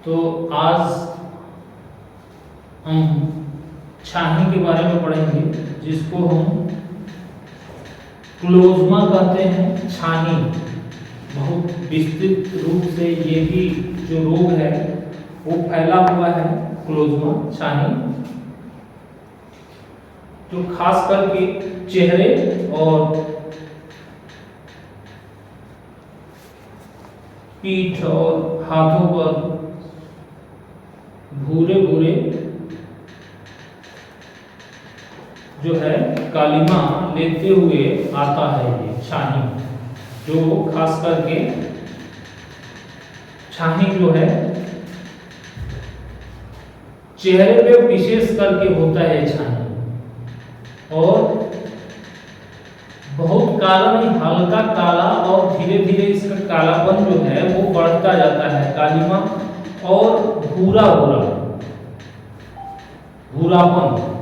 तो आज हम छानी के बारे में पढ़ेंगे, जिसको हम क्लोज़मा कहते हैं। छानी बहुत विस्तृत रूप से ये भी जो रोग है वो फैला हुआ है, क्लोज़मा छानी, जो खास करके चेहरे और पीठ और हाथों पर भूरे भूरे जो है कालिमा लेते हुए आता है। ये छानी जो खास करके छानी जो है चेहरे पे विशेष करके होता है छानी, और बहुत काला नहीं, हल्का काला, और धीरे धीरे इसका कालापन जो है वो बढ़ता जाता है, कालिमा और भूरा भूरा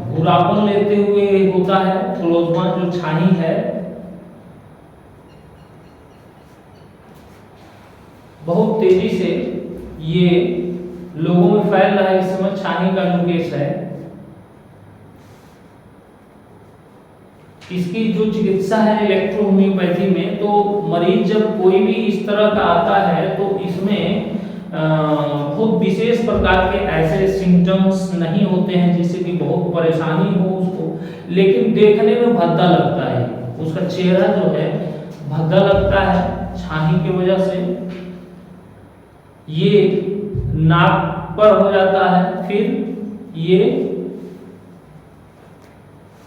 भूरापन लेते हुए होता है क्लोज़मा जो छानी है। बहुत तेजी से ये लोगों में फैल रहा है इस समय, छानी का जो केस है। इसकी जो चिकित्सा है इलेक्ट्रोहोम्योपैथी में, तो मरीज जब कोई भी इस तरह का आता है तो इसमें बहुत विशेष प्रकार के ऐसे सिम्टम्स नहीं होते हैं जिससे कि बहुत परेशानी हो उसको, लेकिन देखने में भद्दा लगता है, उसका चेहरा जो है भद्दा लगता है छानी की वजह से। ये नाक पर हो जाता है, फिर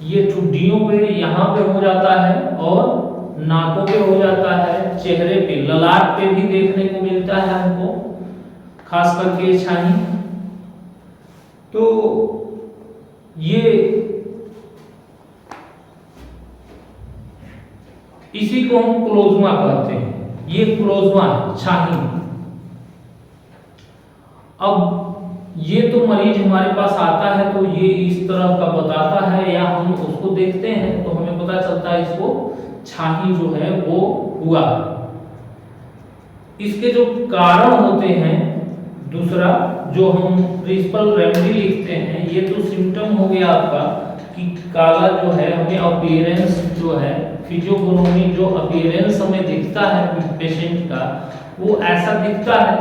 ये ठुड्डियों पे यहाँ पे हो जाता है, और नाकों पे हो जाता है, चेहरे पे ललाट पे भी देखने को मिलता है हमको, खास करके छानी। तो ये इसी को हम क्लोज़मा कहते हैं। ये क्लोज़मा छानी। अब ये तो मरीज हमारे पास आता है तो ये इस तरह का बताता है, या हम उसको देखते हैं तो हमें पता चलता है इसको छानी जो है वो हुआ। इसके जो कारण होते हैं, दूसरा जो हम प्रिंसिपल रेमेडी लिखते हैं, ये तो सिम्टम हो गया आपका कि काला जो है हमें अपीयरेंस जो है, फिजियोनोमी जो अपीयरेंस हमें दिखता है पेशेंट का वो ऐसा दिखता है,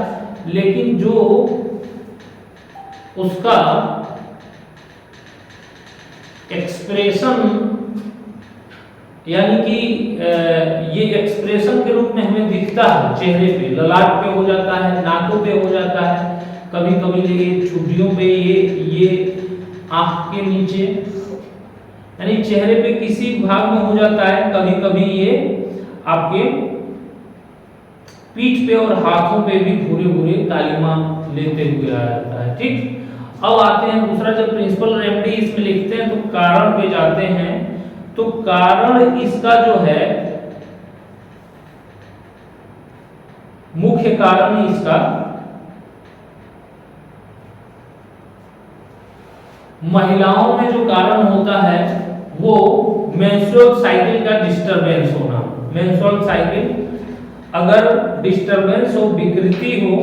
लेकिन जो उसका एक्सप्रेशन, यानी कि ये एक्सप्रेशन के रूप में हमें दिखता है चेहरे पे, ललाट पे हो जाता है, नाकों पे हो जाता है, कभी कभी ये ठुड्डियों पे, ये आंख के नीचे, यानी चेहरे पे किसी भाग में हो जाता है, कभी कभी ये आपके पीठ पे और हाथों पे भी भूरे भूरे कालिमा लेते हुए आ जाता है। ठीक, अब आते हैं दूसरा, जब प्रिंसिपल रेमेडी इसमें लिखते हैं तो कारण पे जाते हैं। तो कारण इसका जो है, मुख्य कारण इसका महिलाओं में जो कारण होता है वो मेंस्ट्रुअल साइकिल का डिस्टरबेंस होना। मेंस्ट्रुअल साइकिल अगर डिस्टरबेंस हो, विकृति हो,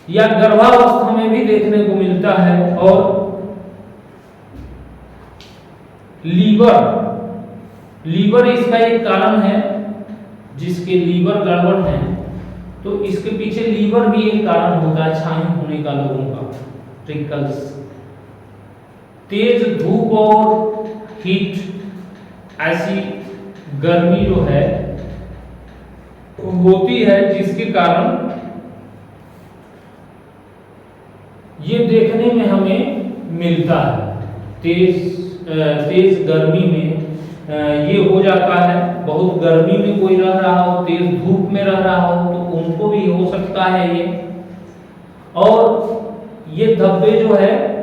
या गर्भावस्था में भी देखने को मिलता है, और लीवर इसका एक कारण है, जिसके लीवर गड़बड़ है तो इसके पीछे लीवर भी एक कारण होता है छानी होने का लोगों का। ट्रिकल्स, तेज धूप और हीट, ऐसी गर्मी जो है होती है, जिसके कारण ये देखने में हमें मिलता है। तेज गर्मी में ये हो जाता है। बहुत गर्मी में कोई रह रहा हो, तेज धूप में रह रहा हो, तो उनको भी हो सकता है ये। और ये धब्बे जो है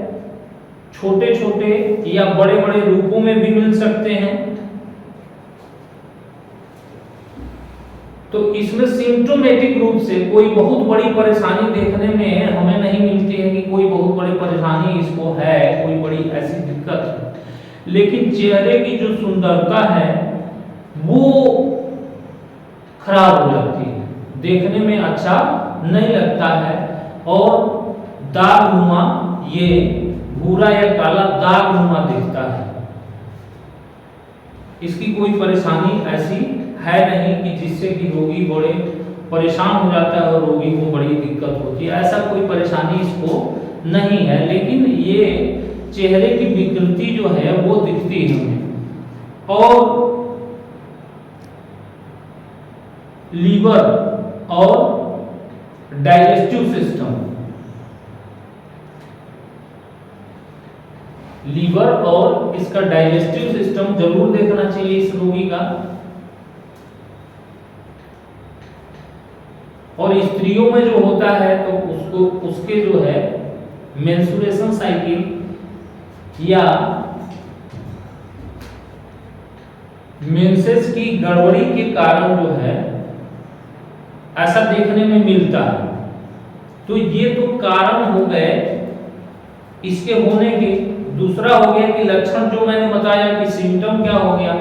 छोटे छोटे या बड़े बड़े रूपों में भी मिल सकते हैं। तो इसमें सिम्टोमेटिक रूप से कोई बहुत बड़ी परेशानी देखने में हमें नहीं मिलती है कि कोई बहुत बड़ी परेशानी इसको है, कोई बड़ी ऐसी दिक्कत है, लेकिन चेहरे की जो सुंदरता है वो खराब हो जाती है, देखने में अच्छा नहीं लगता है और दागनुमा, ये भूरा या काला दागनुमा दिखता है। इसकी कोई परेशानी ऐसी है नहीं कि जिससे कि रोगी बड़े परेशान हो जाता है और रोगी को बड़ी दिक्कत होती है, ऐसा कोई परेशानी इसको नहीं है। लेकिन ये चेहरे की विकृति जो है वो दिखती है हमें। और लीवर और डाइजेस्टिव सिस्टम, लीवर और इसका डाइजेस्टिव सिस्टम जरूर देखना चाहिए इस रोगी का। और स्त्रियों में जो होता है तो उसको उसके जो है मेंस्ट्रुएशन साइकिल या मेंसेस की गड़बड़ी के कारण जो है ऐसा देखने में मिलता है। तो ये तो कारण हो गए इसके होने के। दूसरा हो गया कि लक्षण जो मैंने बताया कि सिम्टम क्या हो गया।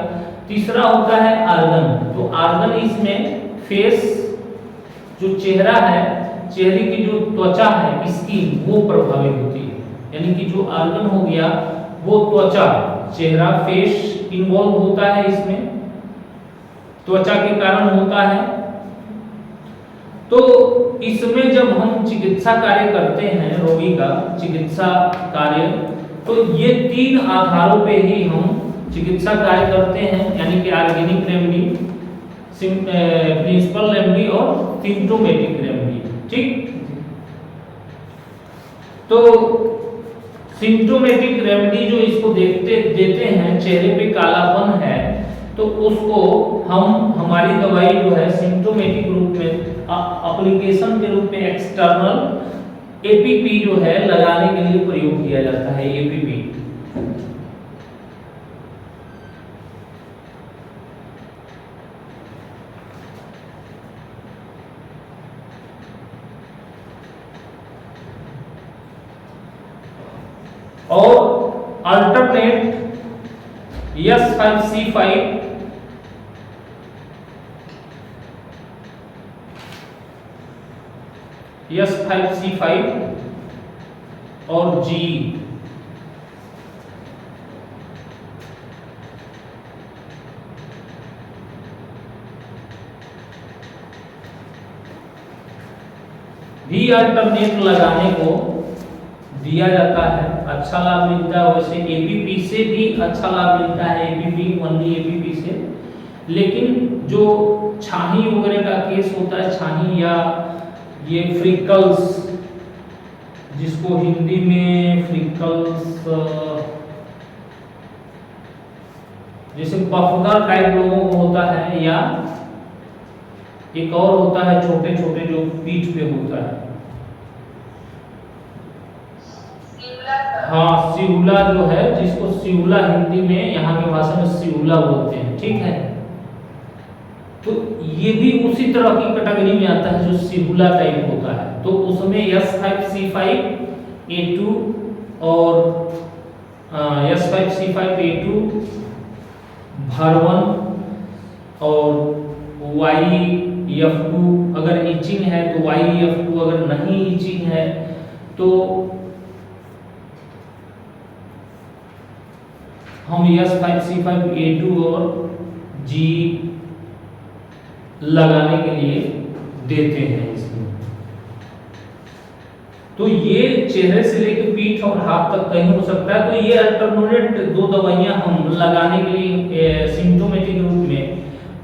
तीसरा होता है आर्गन। तो आर्गन इसमें फेस, जो चेहरा है, चेहरे की जो त्वचा है स्किन, वो प्रभावित होती है। यानी कि जो आर्गन हो गया वो त्वचा, चेहरा, फेस इन्वॉल्व होता है इसमें, त्वचा के कारण होता है। तो इसमें जब हम चिकित्सा कार्य करते हैं, रोगी का चिकित्सा कार्य, तो ये 3 आधारों पे ही हम चिकित्सा कार्य करते हैं। यानी कि ऑर्गेनिक रेमेडी, प्रिंसिपल रेमेडी और सिम्प्टोमेटिक रेमेडी। ठीक, तो सिम्प्टोमेटिक रेमेडी जो इसको देते हैं, चेहरे पे कालापन है तो उसको हम, हमारी दवाई जो है सिम्प्टोमेटिक रूप में, एप्लीकेशन के रूप में एक्सटर्नल एपीपी जो है लगाने के लिए प्रयोग किया जाता है। एपीपी और अल्टरनेट S5C5 और G, भी अल्टरनेट लगाने को दिया जाता है। अच्छा लाभ मिलता है। वैसे एपीपी से भी अच्छा लाभ मिलता है, एपीपी, ओनली एपीपी से। लेकिन जो छाही वगैरह का केस होता है, छाही या ये फ्रिकल्स, जिसको हिंदी में फ्रिकल्स, जैसे पफदार टाइप लोगों को होता है, या एक और होता है छोटे छोटे जो पीठ पे होता है, हाँ सिउला जो है, जिसको सिउला हिंदी में, यहाँ की भाषा में सिउला बोलते हैं। ठीक है, तो ये भी उसी तरह की कैटेगरी में आता है जो सिउला टाइप होता है। तो उसमें S5C5A2 और S5C5A2 भरवन और YF2, अगर इचिंग है तो YF2, अगर नहीं इचिंग है तो हम S5C5A2 और G लगाने के लिए देते हैं इसमें। तो ये चेहरे से लेकर पीठ और हाथ तक कहीं हो सकता है। तो ये अल्टरनेट 2 दवाइयां हम लगाने के लिए सिम्प्टोमेटिक रूप में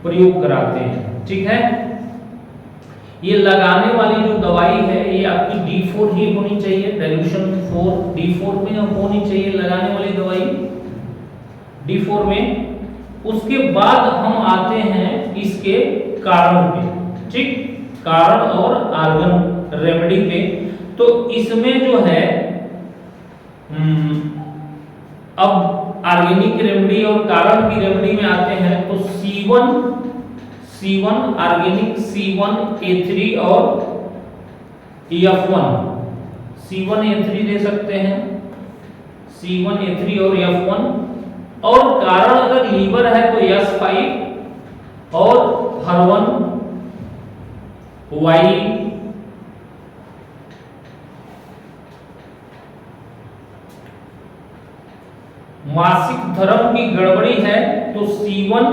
प्रयोग कराते हैं। ठीक है, ये लगाने वाली जो दवाई है ये आपकी D4 ही होनी चाहिए, डाइल्यूशन 4 D4 में होनी चाहिए लगाने वाली दवाई, D4 में। उसके बाद हम आते हैं इसके कारण पे। ठीक, कारण और आर्गन रेमेडी पे। तो इसमें जो है अब ऑर्गेनिक रेमेडी और कारण की रेमेडी में आते हैं। तो C1 ऑर्गेनिक, C1A3 और F1, C1A3 दे सकते हैं, C1A3 और F1। और कारण अगर लीवर है तो S5 और हरवन मासिक धर्म की गड़बड़ी है तो C1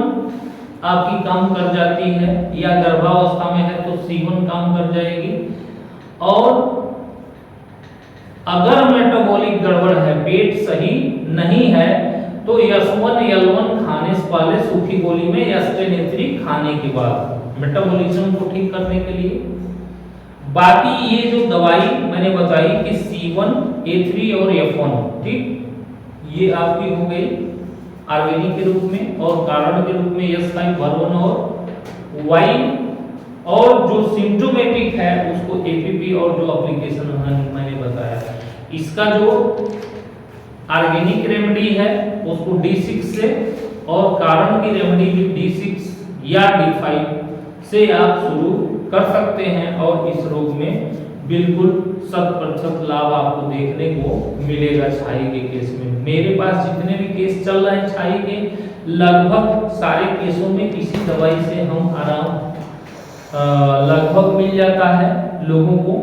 आपकी काम कर जाती है, या गर्भावस्था में है तो C1 काम कर जाएगी। और अगर मेटाबॉलिक गड़बड़ है, पेट सही नहीं है, तो S1 L1 खाने से पहले सूखी गोली में S10A3 खाने के बाद मेटाबॉलिज्म को ठीक करने के लिए। बाकी ये जो दवाई मैंने बताई कि C1 A3 और F1, ठीक, ये आपकी हो गई ऑर्गेनिक के रूप में, और कारण के रूप में S5 वर्वन और Y, और जो सिम्टोमेटिक है उसको APP, और जो एप्लीकेशन मैंने बताया। इसका जो ऑर्गेनिक रेमेडी है उसको D6 से, और कारण की रेमेडी भी D6 या D5 से आप शुरू कर सकते हैं, और इस रोग में बिल्कुल 100% लाभ आपको देखने को मिलेगा छाई के केस में। मेरे पास जितने भी केस चल रहे हैं छाई के, लगभग सारे केसों में इसी दवाई से हम आराम लगभग मिल जाता है लोगों को।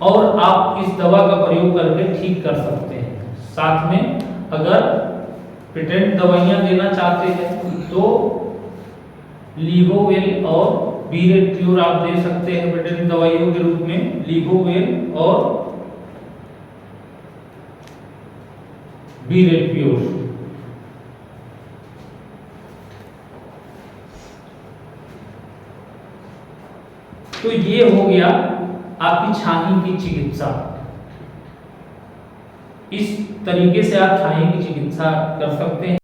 और आप इस दवा का प्रयोग करके ठीक कर सकते हैं। साथ में अगर पेटेंट दवाइयां देना चाहते हैं तो लीवोवेल और बीरेट्रियोर आप दे सकते हैं पेटेंट दवाइयों के रूप में। लीवोवेल और बीरेट्रियोर। तो ये हो गया आपकी छानी की चिकित्सा। इस तरीके से आप छानी की चिकित्सा कर सकते हैं।